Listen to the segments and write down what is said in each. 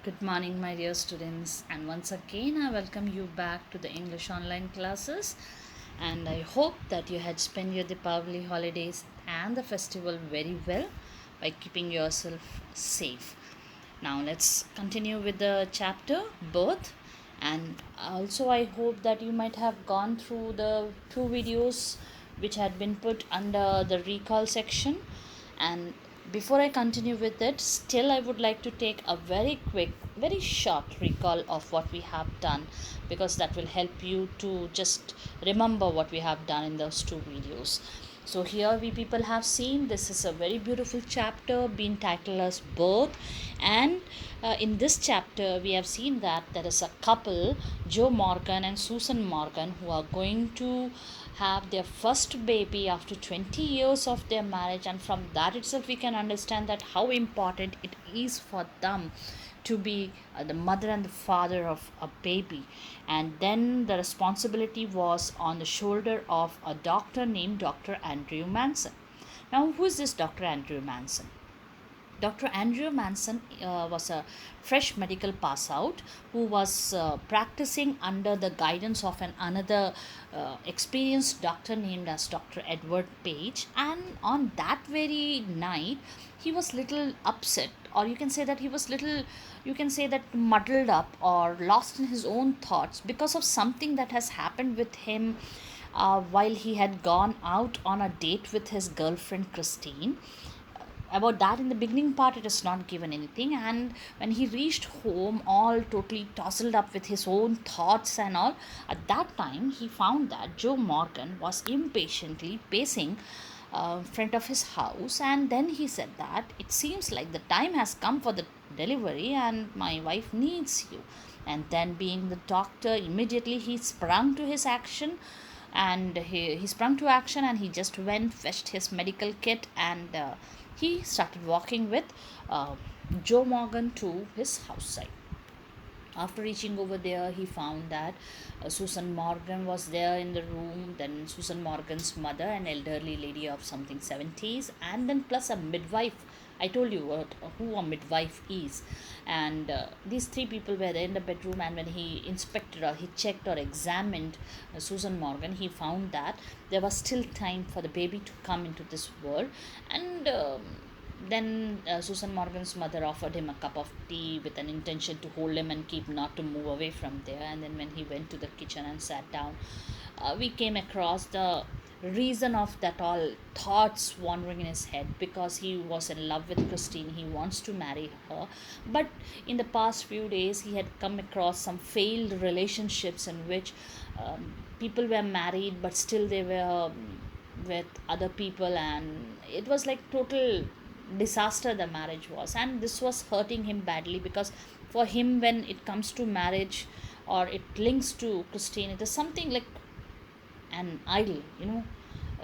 Good morning, my dear students, and once again, I welcome you back to the English online classes. And I hope that you had spent your Deepavali holidays and the festival very well by keeping yourself safe. Now, let's continue with the chapter birth. And also, I hope that you might have gone through the two videos which had been put under the recall section. And before I continue with it, still I would like to take a very quick, very short recall of what we have done, because that will help you to just remember what we have done in those two videos. So here we people have seen this is a very beautiful chapter being titled as birth. And in this chapter we have seen that there is a couple, Joe Morgan and Susan Morgan, who are going to have their first baby after 20 years of their marriage. And from that itself we can understand that how important it is for them to be the mother and the father of a baby. And then the responsibility was on the shoulder of a doctor named Dr. Andrew Manson. Now, who is this Dr. Andrew Manson? Dr. Andrew Manson was a fresh medical pass out who was practicing under the guidance of another experienced doctor named as Dr. Edward Page. And on that very night, he was little upset, or you can say that he was little, you can say that muddled up or lost in his own thoughts because of something that has happened with him while he had gone out on a date with his girlfriend Christine. About that, in the beginning part it is not given anything, and when he reached home all totally tousled up with his own thoughts and all, at that time he found that Joe Morgan was impatiently pacing front of his house. And then he said that it seems like the time has come for the delivery and my wife needs you. And then, being the doctor, immediately he sprung to his action, and he sprung to action, and he just went, fetched his medical kit, and he started walking with uh, Joe Morgan to his house site. After reaching over there, he found that Susan Morgan was there in the room. Then Susan Morgan's mother, an elderly lady of something 70s, and then plus a midwife. I told you who a midwife is. And these three people were there in the bedroom. And when he inspected, or he checked or examined Susan Morgan, he found that there was still time for the baby to come into this world. And then Susan Morgan's mother offered him a cup of tea with an intention to hold him and keep not to move away from there. And then when he went to the kitchen and sat down, we came across the reason of that all thoughts wandering in his head, because he was in love with Christine. He wants to marry her, but in the past few days he had come across some failed relationships in which people were married but still they were with other people, and it was like total disaster the marriage was. And this was hurting him badly, because for him, when it comes to marriage or it links to Christine, it is something like an idol,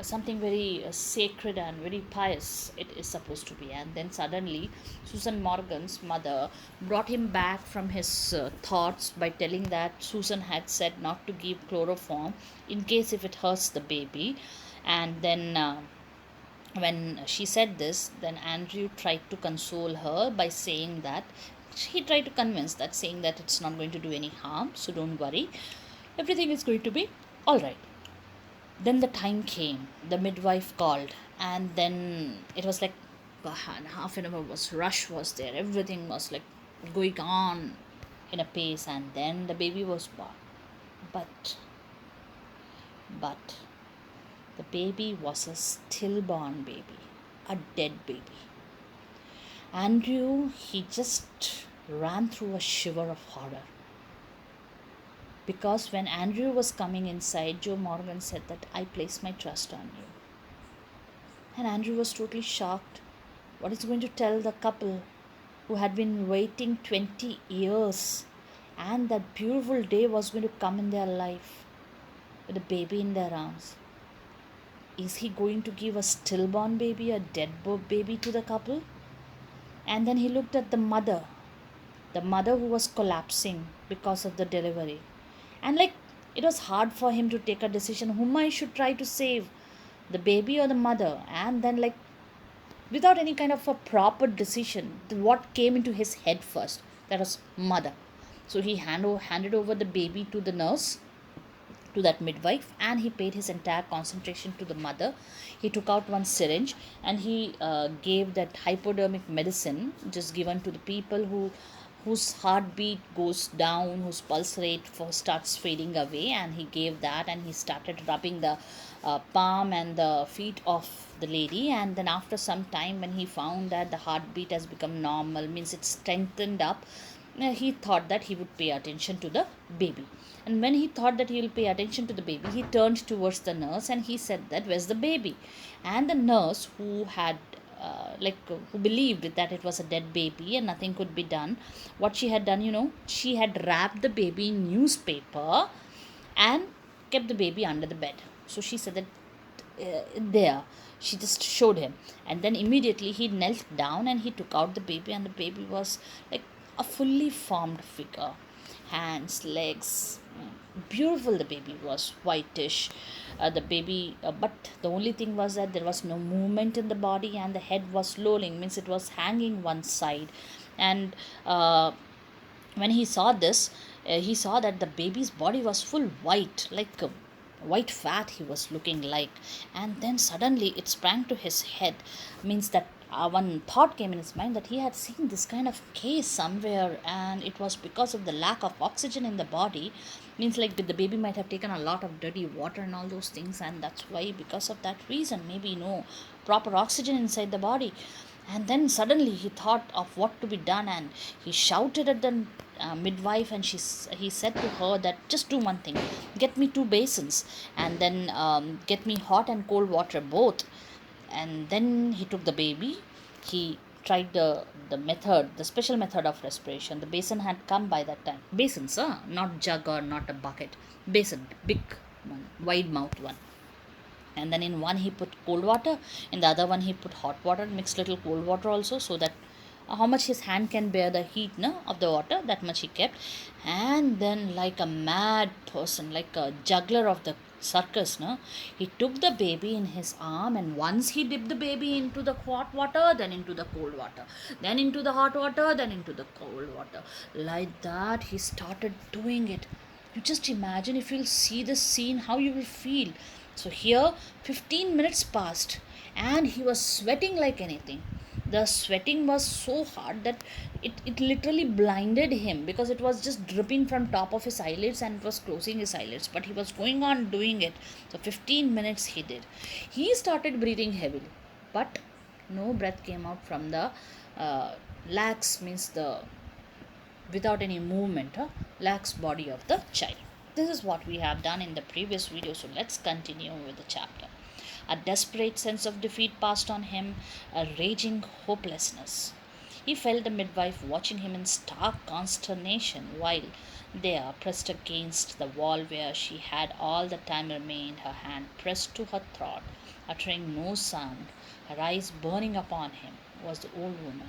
something very sacred and very pious it is supposed to be. And then suddenly Susan Morgan's mother brought him back from his thoughts by telling that Susan had said not to give chloroform in case if it hurts the baby. And then when she said this, then Andrew tried to console her by saying that he tried to convince that, saying that it's not going to do any harm, so don't worry, everything is going to be all right. Then the time came, the midwife called, and then it was like half an hour was rush was there, everything was like going on in a pace. And then the baby was born. But the baby was a stillborn baby, a dead baby. Andrew, he just ran through a shiver of horror, because when Andrew was coming inside, Joe Morgan said that I place my trust on you. And Andrew was totally shocked. What is going to tell the couple who had been waiting 20 years, and that beautiful day was going to come in their life with a baby in their arms? Is he going to give a stillborn baby, a dead baby to the couple? And then he looked at the mother who was collapsing because of the delivery. And like, it was hard for him to take a decision whom I should try to save, the baby or the mother. And then like without any kind of a proper decision. What came into his head first? That was mother. So he handed over the baby to the nurse, to that midwife, and he paid his entire concentration to the mother. He took out one syringe and he gave that hypodermic medicine, just given to the people whose heartbeat goes down, whose pulse rate starts fading away, and he gave that, and he started rubbing the palm and the feet of the lady. And then after some time, when he found that the heartbeat has become normal, means it's strengthened up, he thought that he would pay attention to the baby. And when he thought that he will pay attention to the baby, he turned towards the nurse and he said that, where's the baby? And the nurse, who had who believed that it was a dead baby and nothing could be done, what she had done, she had wrapped the baby in newspaper and kept the baby under the bed. So she said that there, she just showed him, and then immediately he knelt down and he took out the baby, and the baby was like a fully formed figure, hands, legs, beautiful. The baby was whitish, the baby but the only thing was that there was no movement in the body, and the head was lolling, means it was hanging one side. And when he saw this, he saw that the baby's body was full white, like white fat he was looking like. And then suddenly it sprang to his head, means that one thought came in his mind, that he had seen this kind of case somewhere, and it was because of the lack of oxygen in the body, means like the baby might have taken a lot of dirty water and all those things, and that's why, because of that reason, maybe no proper oxygen inside the body. And then suddenly he thought of what to be done, and he shouted at the midwife, and he said to her that, just do one thing, get me 2 basins, and then get me hot and cold water both. And then he took the baby, he tried the special method of respiration. The basin had come by that time. Basins, not jug or not a bucket. Basin, big one, wide mouthed one. And then in one he put cold water, in the other one he put hot water, mixed little cold water also, so that how much his hand can bear the heat, no, of the water, that much he kept. And then, like a mad person, like a juggler of the circus, no, he took the baby in his arm, and once he dipped the baby into the hot water, then into the cold water, then into the hot water, then into the cold water, like that he started doing it. You just imagine, if you'll see the scene, how you will feel. So here 15 minutes passed and he was sweating like anything. The sweating was so hard that it literally blinded him, because it was just dripping from top of his eyelids and it was closing his eyelids, but he was going on doing it. So 15 minutes he did. He started breathing heavily, but no breath came out from the lax, means the without any movement, lax body of the child. This is what we have done in the previous video, so let's continue with the chapter. A desperate sense of defeat passed on him, a raging hopelessness. He felt the midwife watching him in stark consternation, while there, pressed against the wall where she had all the time remained, her hand pressed to her throat, uttering no sound, her eyes burning upon him, was the old woman.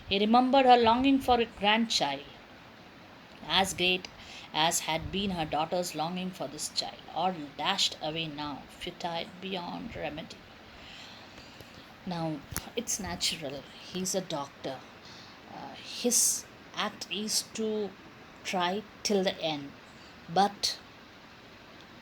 He remembered her longing for a grandchild, as great as had been her daughter's longing for this child, all dashed away now, futile beyond remedy. Now, it's natural. He's a doctor. His act is to try till the end. But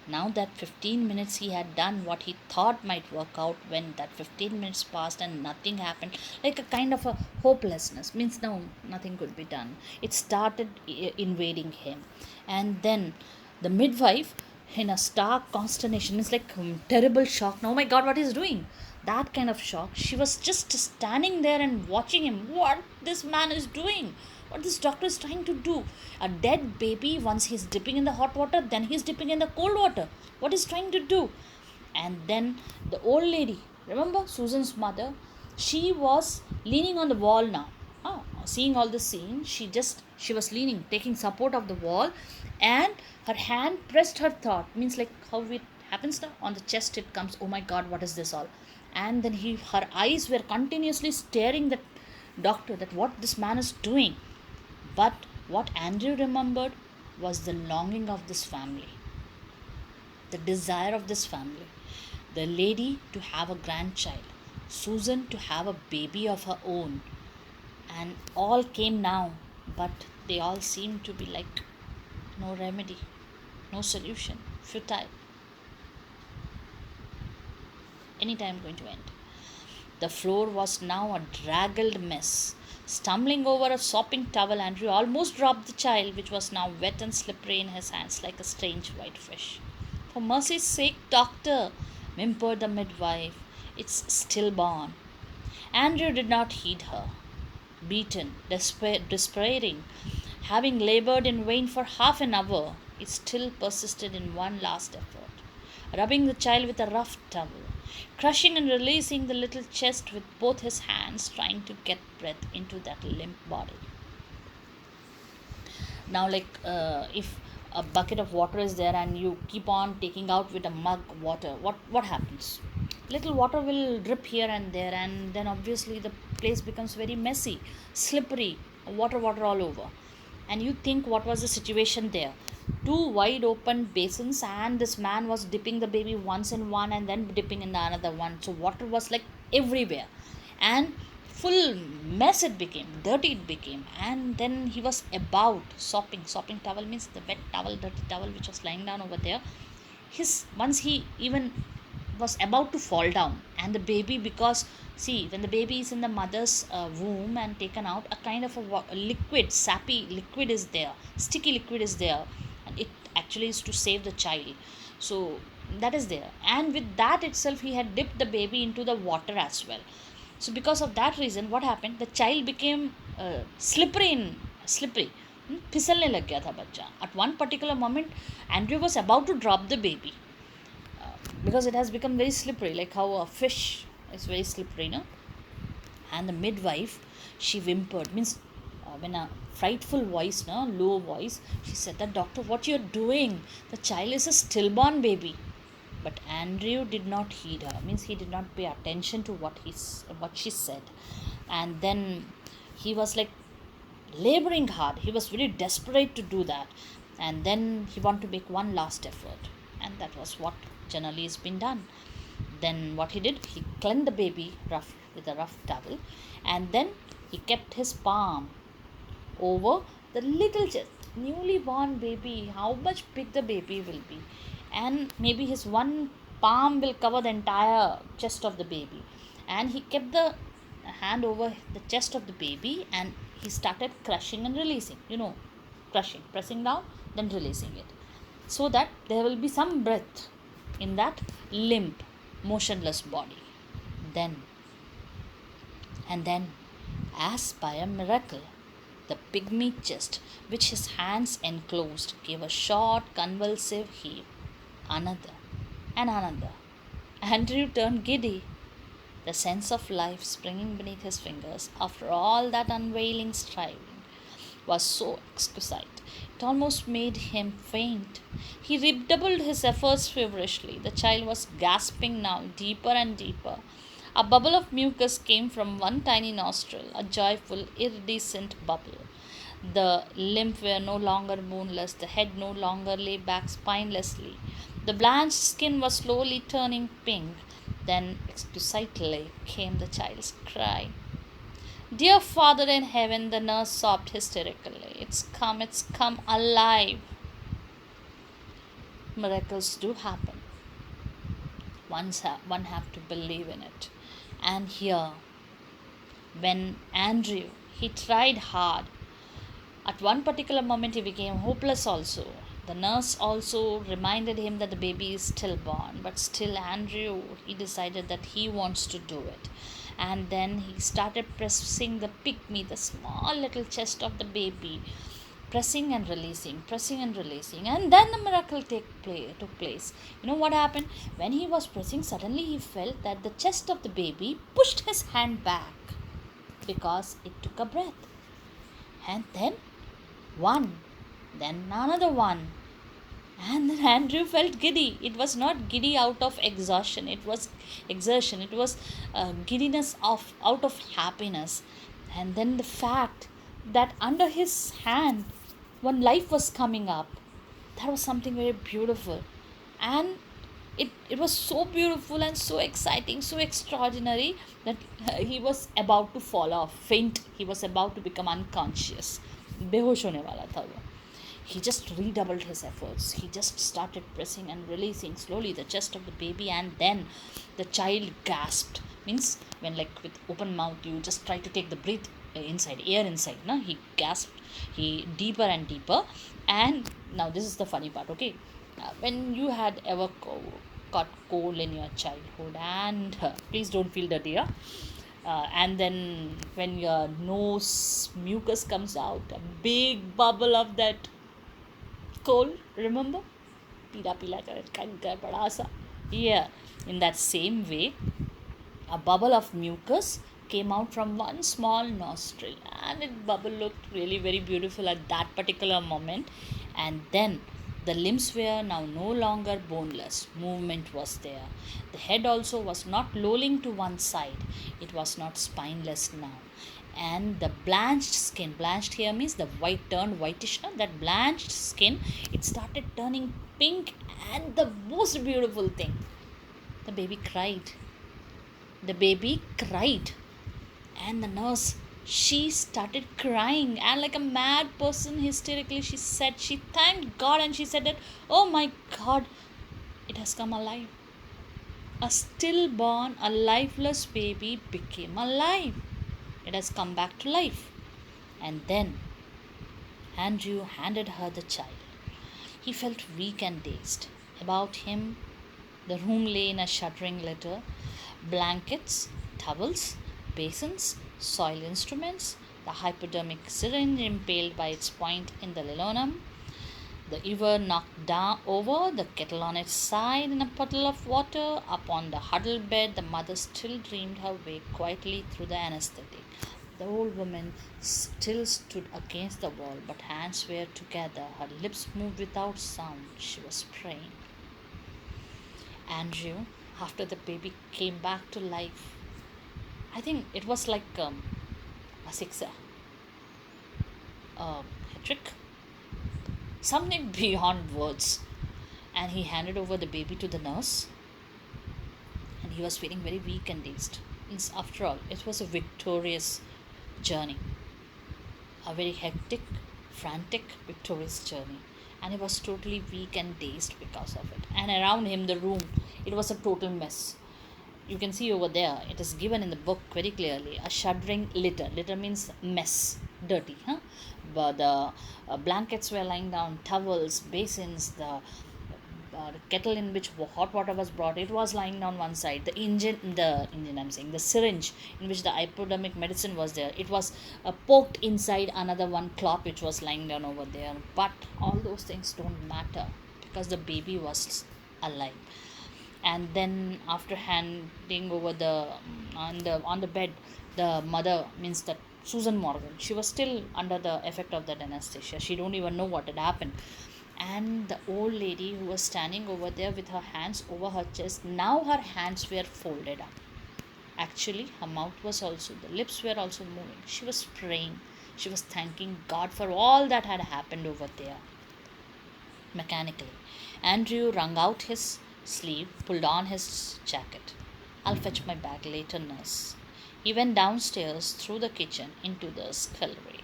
now that 15 minutes he had done what he thought might work out, when that 15 minutes passed and nothing happened, like a kind of a hopelessness, means no, nothing could be done. It started invading him. And then the midwife, in a stark consternation, means like terrible shock. Now, oh my God, what is doing? That kind of shock. She was just standing there and watching him. What this man is doing? What this doctor is trying to do? A dead baby, once he's dipping in the hot water, then he's dipping in the cold water. What is trying to do? And then the old lady, remember Susan's mother, she was leaning on the wall now. Seeing all the scene, she was leaning, taking support of the wall, and her hand pressed her throat, means like how it happens now on the chest, it comes, oh my God, what is this all? And then her eyes were continuously staring the doctor, that what this man is doing. But what Andrew remembered was the longing of this family, the desire of this family, the lady to have a grandchild. Susan to have a baby of her own. And all came now, but they all seemed to be like no remedy, no solution, futile, anytime going to end. The floor was now a draggled mess. Stumbling over a sopping towel, Andrew almost dropped the child, which was now wet and slippery in his hands like a strange white fish. For mercy's sake, doctor, whimpered the midwife, it's stillborn. Andrew did not heed her. Beaten, despairing, having labored in vain for half an hour, he still persisted in one last effort, rubbing the child with a rough towel, crushing and releasing the little chest with both his hands, trying to get breath into that limp body. Now, like if a bucket of water is there and you keep on taking out with a mug water, what happens? Little water will drip here and there, and then obviously the place becomes very messy, slippery, water all over. And you think what was the situation there? Two wide open basins, and this man was dipping the baby once in one and then dipping in the another one, so water was like everywhere. And full mess it became, dirty it became. And then he was about sopping towel means the wet towel, dirty towel which was lying down over there. His once he even was about to fall down, and the baby, because see, when the baby is in the mother's womb and taken out, a kind of a liquid, sappy liquid is there, sticky liquid is there, and it actually is to save the child. So that is there, and with that itself he had dipped the baby into the water as well. So because of that reason, what happened, the child became slippery, फिसलने लग गया था बच्चा. At one particular moment, Andrew was about to drop the baby, because it has become very slippery, like how a fish is very slippery, no? And the midwife, she whimpered, means when a frightful voice, no, low voice, she said that, doctor, what you're doing, the child is a stillborn baby. But Andrew did not heed her, means he did not pay attention to what she said. And then he was like laboring hard, he was very desperate to do that, and then he wanted to make one last effort, and that was what generally has been done. Then what he did, he cleaned the baby rough with a rough towel, and then he kept his palm over the little chest, newly born baby, how much big the baby will be, and maybe his one palm will cover the entire chest of the baby. And he kept the hand over the chest of the baby, and he started crushing and releasing, crushing, pressing down, then releasing it, so that there will be some breath in that limp, motionless body. Then, and then, as by a miracle, the pygmy chest, which his hands enclosed, gave a short, convulsive heave. Another and another. Andrew turned giddy. The sense of life springing beneath his fingers after all that unavailing striving was so exquisite, it almost made him faint. He redoubled his efforts feverishly. The child was gasping now, deeper and deeper. A bubble of mucus came from one tiny nostril, a joyful, iridescent bubble. The limbs were no longer boneless, the head no longer lay back spinelessly. The blanched skin was slowly turning pink. Then, exquisitely, came the child's cry. Dear Father in heaven, the nurse sobbed hysterically. It's come alive. Miracles do happen. One have to believe in it. And here, when Andrew, he tried hard. At one particular moment, he became hopeless also. The nurse also reminded him that the baby is stillborn, but still Andrew, he decided that he wants to do it. And then he started pressing the pygmy, the small little chest of the baby, pressing and releasing, and then the miracle took place. You know what happened? When he was pressing, suddenly he felt that the chest of the baby pushed his hand back because it took a breath. And then one, then another one. And then Andrew felt giddy. It was not giddy out of exhaustion, it was exertion, it was giddiness out of happiness. And then the fact that under his hand one life was coming up, that was something very beautiful. And It was so beautiful and so exciting, so extraordinary, that he was about to fall off, faint. He was about to become unconscious. बेहोश होने वाला था वो. He just redoubled his efforts. He just started pressing and releasing slowly the chest of the baby, and then the child gasped. Means when, like, with open mouth, you just try to take the breath inside, air inside. No, he gasped. He deeper and deeper. And now this is the funny part. Okay, when you had ever got cold in your childhood, and please don't feel dirty. And then when your nose mucus comes out, a big bubble of that coal, remember? Pila pila kanka bada sa. Yeah, in that same way, a bubble of mucus came out from one small nostril, and it bubble looked really very beautiful at that particular moment. And then the limbs were now no longer boneless. Movement was there. The head also was not lolling to one side. It was not spineless now. And the blanched here means the white turned whitish, no? That blanched skin, it started turning pink. And the most beautiful thing, the baby cried. The baby cried. And the nurse, she started crying, and like a mad person, hysterically, she thanked God, and she said that, oh my God, it has come alive. A stillborn, a lifeless baby became alive. It has come back to life. And then Andrew handed her the child. He felt weak and dazed. About him, the room lay in a shuddering litter: blankets, towels, basins, soil instruments, the hypodermic syringe impaled by its point in the linoleum, the ewer knocked down over, the kettle on its side in a puddle of water. Upon the huddled bed, the mother still dreamed her way quietly through the anesthetic. The old woman still stood against the wall, but hands were together. Her lips moved without sound. She was praying. Andrew, after the baby came back to life, I think it was like a sixer, a hat trick, something beyond words. And he handed over the baby to the nurse, and he was feeling very weak and dazed. Means, after all, it was a victorious journey, a very hectic, frantic, victorious journey. And he was totally weak and dazed because of it. And around him, the room, it was a total mess. You can see over there, it is given in the book very clearly, a shuddering litter. Litter means mess, dirty. But the blankets were lying down, towels, basins, the kettle in which hot water was brought, it was lying down one side. The engine, I'm saying, the syringe in which the hypodermic medicine was there, it was poked inside another one cloth which was lying down over there. But all those things don't matter, because the baby was alive. And then after handing over the on the bed, the mother, means that Susan Morgan, she was still under the effect of that anesthesia. She don't even know what had happened. And the old lady who was standing over there with her hands over her chest, now her hands were folded up. Actually, her mouth was also, the lips were also moving. She was praying. She was thanking God for all that had happened over there. Mechanically, Andrew wrung out his sleeve, pulled on his jacket. I'll fetch my bag later, nurse. He went downstairs through the kitchen into the scullery.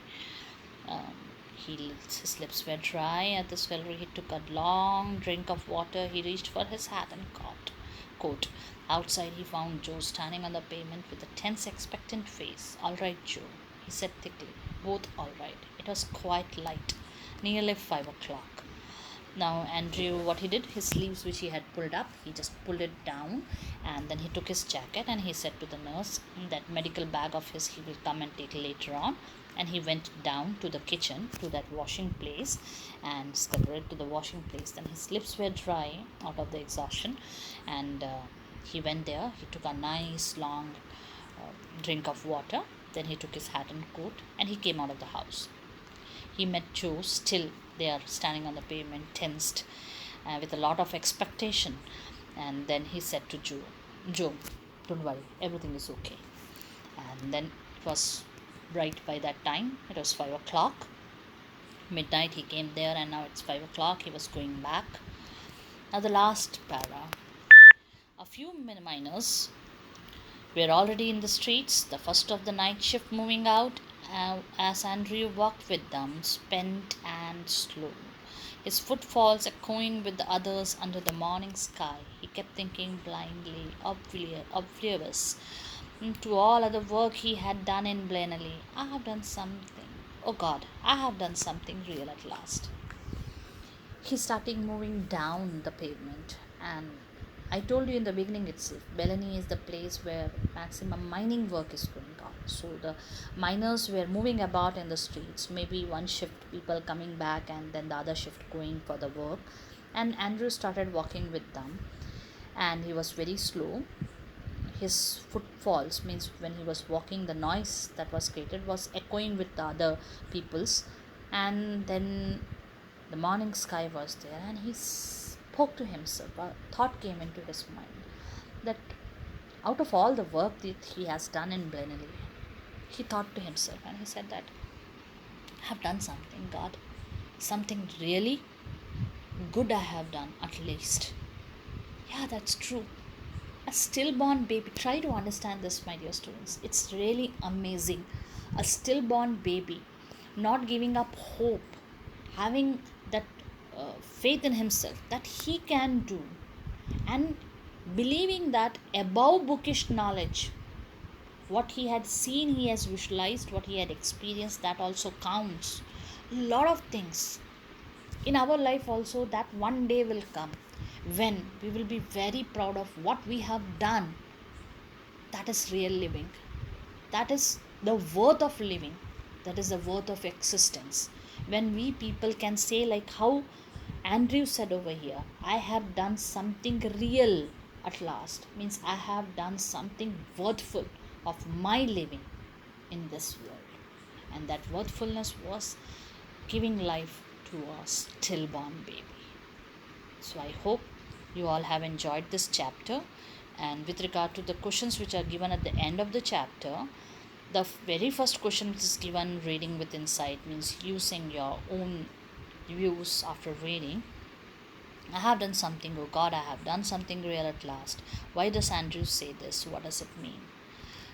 Um, his lips were dry at the scullery. He took a long drink of water. He reached for his hat and coat. Outside, he found Joe standing on the pavement with a tense, expectant face. All right, Joe, he said thickly. Both all right. It was quite light, nearly 5 o'clock. Now Andrew, what he did, his sleeves which he had pulled up, he just pulled it down, and then he took his jacket and he said to the nurse that medical bag of his he will come and take later on. And he went down to the kitchen, to that washing place, and scurried to the washing place. Then his lips were dry out of the exhaustion, and he went there. He took a nice long drink of water. Then he took his hat and coat, and he came out of the house. He met Joe still there, standing on the pavement, tensed, with a lot of expectation. And then he said to Joe, don't worry, everything is okay. And then it was right by that time. It was 5 o'clock. Midnight he came there, and now it's 5 o'clock. He was going back. Now the last para. few miners were already in the streets, the first of the night shift moving out, as Andrew walked with them, spent and slow. His footfalls echoing with the others under the morning sky. He kept thinking blindly, oblivious to all other work he had done in Blenheim. I have done something. Oh God, I have done something real at last. He started moving down the pavement, and I told you in the beginning itself, Bellany is the place where maximum mining work is going on. So the miners were moving about in the streets, maybe one shift people coming back and then the other shift going for the work. And Andrew started walking with them, and he was very slow. His footfalls, means when he was walking, the noise that was created was echoing with the other people's. And then the morning sky was there, and he spoke to himself. A thought came into his mind that out of all the work that he has done in Blenheim, he thought to himself and he said that I have done something, God, something really good I have done at least. Yeah, that's true. A stillborn baby, try to understand this, my dear students. It's really amazing. A stillborn baby not giving up hope, having that faith in himself that he can do, and believing that above bookish knowledge, what he had seen, he has visualized, what he had experienced, that also counts. A lot of things in our life also, that one day will come when we will be very proud of what we have done. That is real living. That is the worth of living. That is the worth of existence. When we people can say, like how Andrew said over here, I have done something real at last, means I have done something worthful of my living in this world. And that worthfulness was giving life to a stillborn baby. So I hope you all have enjoyed this chapter. And with regard to the questions which are given at the end of the chapter, the very first question which is given, reading with insight, means using your own views after reading. I have done something, oh God, I have done something real at last. Why does Andrew say this? What does it mean?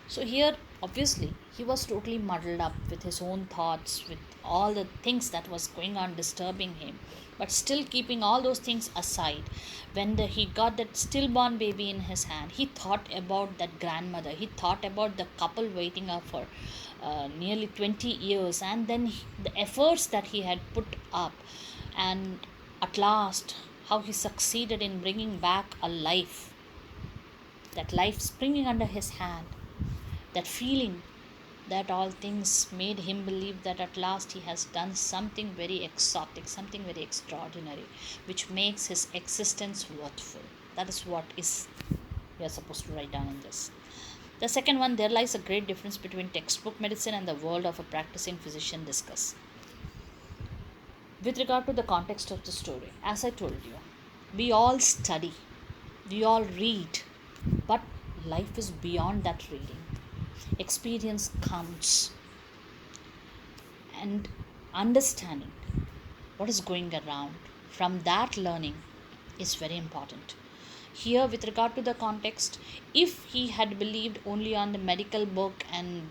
So here, obviously, he was totally muddled up with his own thoughts, with all the things that was going on disturbing him. But still keeping all those things aside, when he got that stillborn baby in his hand, he thought about that grandmother. He thought about the couple waiting up for nearly 20 years, and then the efforts that he had put up, and at last how he succeeded in bringing back a life, that life springing under his hand, that feeling, that all things made him believe that at last he has done something very exotic, something very extraordinary, which makes his existence worthful. That is what is we are supposed to write down in this. The second one, there lies a great difference between textbook medicine and the world of a practicing physician. Discuss. With regard to the context of the story, as I told you, we all study, we all read, but life is beyond that reading. Experience counts, and understanding what is going around from that learning is very important. Here, with regard to the context, if he had believed only on the medical book and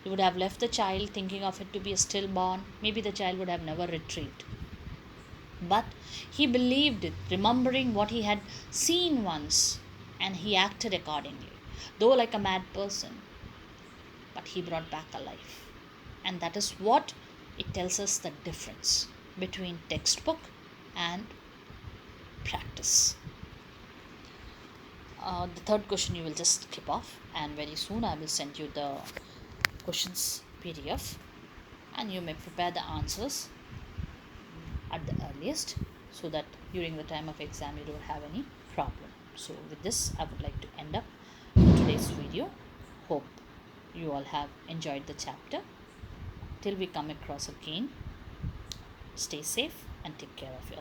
he would have left the child thinking of it to be a stillborn, maybe the child would have never retrieved. But he believed it, remembering what he had seen once, and he acted accordingly, though like a mad person, but he brought back a life. And that is what it tells us, the difference between textbook and practice. The third question you will just skip off, and very soon I will send you the questions PDF, and you may prepare the answers at the earliest, so that during the time of exam you don't have any problem. So with this I would like to end up today's video. Hope you all have enjoyed the chapter. Till we come across again, stay safe and take care of yourself.